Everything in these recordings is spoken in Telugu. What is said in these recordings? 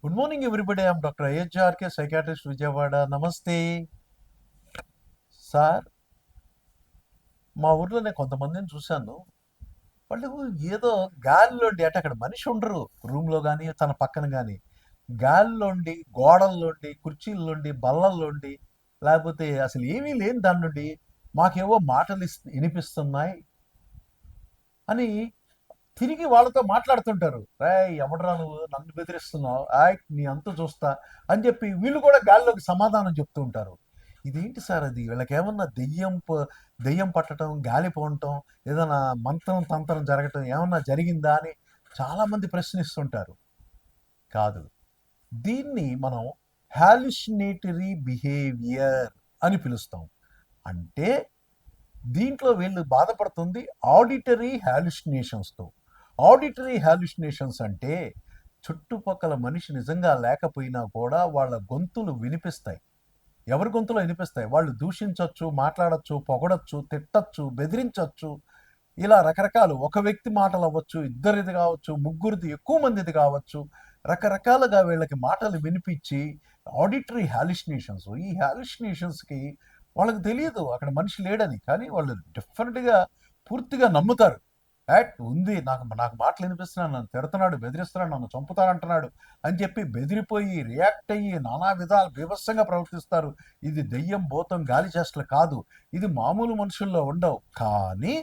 Good morning everybody. I'm doctor ఐహెచ్ఆర్కే సైకాట్రిస్ట్ విజయవాడ. నమస్తే సార్. మా ఊర్లో నేను కొంతమందిని చూశాను. వాళ్ళు ఏదో గాలిలోండి, అంటే అక్కడ మనిషి ఉండరు రూమ్లో కానీ తన పక్కన కానీ, గాలిలోండి, గోడల్లోండి, కుర్చీల్లోండి, బల్లల్లోండి, లేకపోతే అసలు ఏమీ లేని దాని నుండి మాకేవో మాటలు వినిపిస్తున్నాయి అని తిరిగి వాళ్ళతో మాట్లాడుతుంటారు. రాయ్ ఎవడరా నువ్వు, నన్ను బెదిరిస్తున్నావు, నీ అంతు చూస్తా అని చెప్పి వీళ్ళు కూడా గాల్లోకి సమాధానం చెప్తూ ఉంటారు. ఇదేంటి సార్, అది వీళ్ళకి ఏమన్నా దెయ్యం పట్టడం, గాలి పోవటం, ఏదైనా మంత్రం తంత్రం జరగటం ఏమన్నా జరిగిందా అని చాలామంది ప్రశ్నిస్తుంటారు. కాదు, దీన్ని మనం హాలుసినేటరీ బిహేవియర్ అని పిలుస్తాం. అంటే దీంట్లో వీళ్ళు బాధపడుతుంది ఆడిటరీ హాలుసినేషన్స్తో. ఆడిటరీ హాలుసినేషన్స్ అంటే చుట్టుపక్కల మనిషి నిజంగా లేకపోయినా కూడా వాళ్ళ గొంతులు వినిపిస్తాయి. ఎవరి గొంతులో వినిపిస్తాయి? వాళ్ళు దూషించవచ్చు, మాట్లాడచ్చు, పొగడచ్చు, తిట్టచ్చు, బెదిరించవచ్చు. ఇలా రకరకాలు, ఒక వ్యక్తి మాటలు అవ్వచ్చు, ఇద్దరిది కావచ్చు, ముగ్గురిది, ఎక్కువ మందిది కావచ్చు. రకరకాలుగా వీళ్ళకి మాటలు వినిపించి ఆడిటరీ హాలుసినేషన్స్. ఈ హాలుసినేషన్స్కి వాళ్ళకి తెలియదు అక్కడ మనిషి లేడని, కానీ వాళ్ళు డెఫినెట్గా పూర్తిగా నమ్ముతారు. ఉంది, నాకు నాకు మాటలు వినిపిస్తున్నాడు, నన్ను తిడుతున్నాడు, బెదిరిస్తున్నాడు, నన్ను చంపుతాడంటున్నాడు అని చెప్పి బెదిరిపోయి రియాక్ట్ అయ్యి నానా విధాలు బీభత్సంగా ప్రవర్తిస్తారు. ఇది దెయ్యం, భూతం, గాలి చేష్టలు కాదు. ఇది మామూలు మనుషుల్లో ఉండవు. కానీ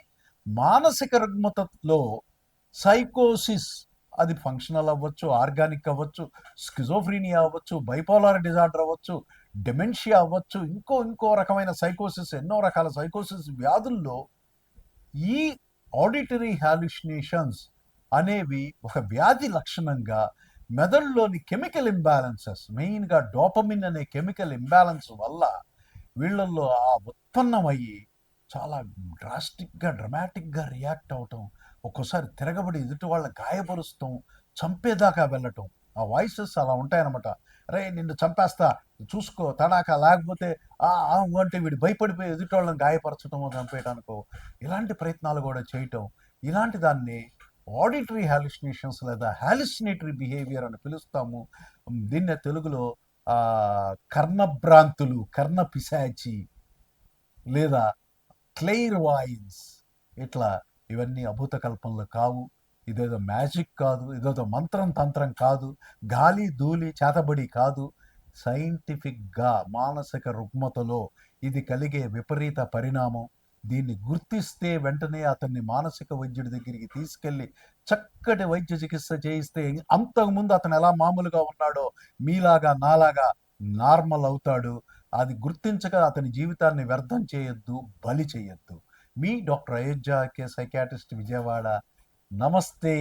మానసిక రుగ్మతలో సైకోసిస్, అది ఫంక్షనల్ అవ్వచ్చు, ఆర్గానిక్ అవ్వచ్చు, స్కిజోఫ్రీనియా అవ్వచ్చు, బైపోలార్ డిజార్డర్ అవ్వచ్చు, డెమెన్షియా అవ్వచ్చు, ఇంకో రకమైన సైకోసిస్, ఎన్నో రకాల సైకోసిస్ వ్యాధుల్లో ఈ ఆడిటరీ హాలుసినేషన్స్ అనేవి ఒక వ్యాధి లక్షణంగా మెదడులోని కెమికల్ ఇంబ్యాలెన్సెస్, మెయిన్గా డోపమిన్ అనే కెమికల్ ఇంబ్యాలెన్స్ వల్ల వీళ్ళల్లో ఆ ఉత్పన్నమయ్యి చాలా డ్రామాటిక్గా రియాక్ట్ అవటం, ఒక్కోసారి తిరగబడి ఎదుటి వాళ్ళ గాయపరుస్తాం, చంపేదాకా వెళ్ళటం. ఆ వాయిసెస్ అలా ఉంటాయన్నమాట. రే నిన్ను చంపేస్తా, చూసుకో తడాక, లేకపోతే అంటే వీడు భయపడిపోయి ఎదుటి వాళ్ళని గాయపరచడమో, చంపేయడానికో ఇలాంటి ప్రయత్నాలు కూడా చేయటం. ఇలాంటి దాన్ని ఆడిటరీ హాలుసినేషన్స్ లేదా హాలుసినేటరీ బిహేవియర్ అని పిలుస్తాము. దీన్నే తెలుగులో కర్ణభ్రాంతులు, కర్ణ పిశాచి లేదా క్లెయిర్ వాయిన్స్, ఇట్లా ఇవన్నీ అభూత కల్పనలు కావు. ఇదేదో మ్యాజిక్ కాదు, ఇదేదో మంత్రం తంత్రం కాదు, గాలి ధూళి చేతబడి కాదు. సైంటిఫిక్గా మానసిక రుగ్మతలో ఇది కలిగే విపరీత పరిణామం. దీన్ని గుర్తిస్తే వెంటనే అతన్ని మానసిక వైద్యుడి దగ్గరికి తీసుకెళ్ళి చక్కటి వైద్య చికిత్స చేయిస్తే అంతకుముందు అతను ఎలా మామూలుగా ఉన్నాడో మీలాగా నాలాగా నార్మల్ అవుతాడు. అది గుర్తించక అతని జీవితాన్ని వ్యర్థం చేయొద్దు, బలి చేయొద్దు. మీ డాక్టర్ అయోధ్య కే సైకాట్రిస్ట్, విజయవాడ. నమస్తే.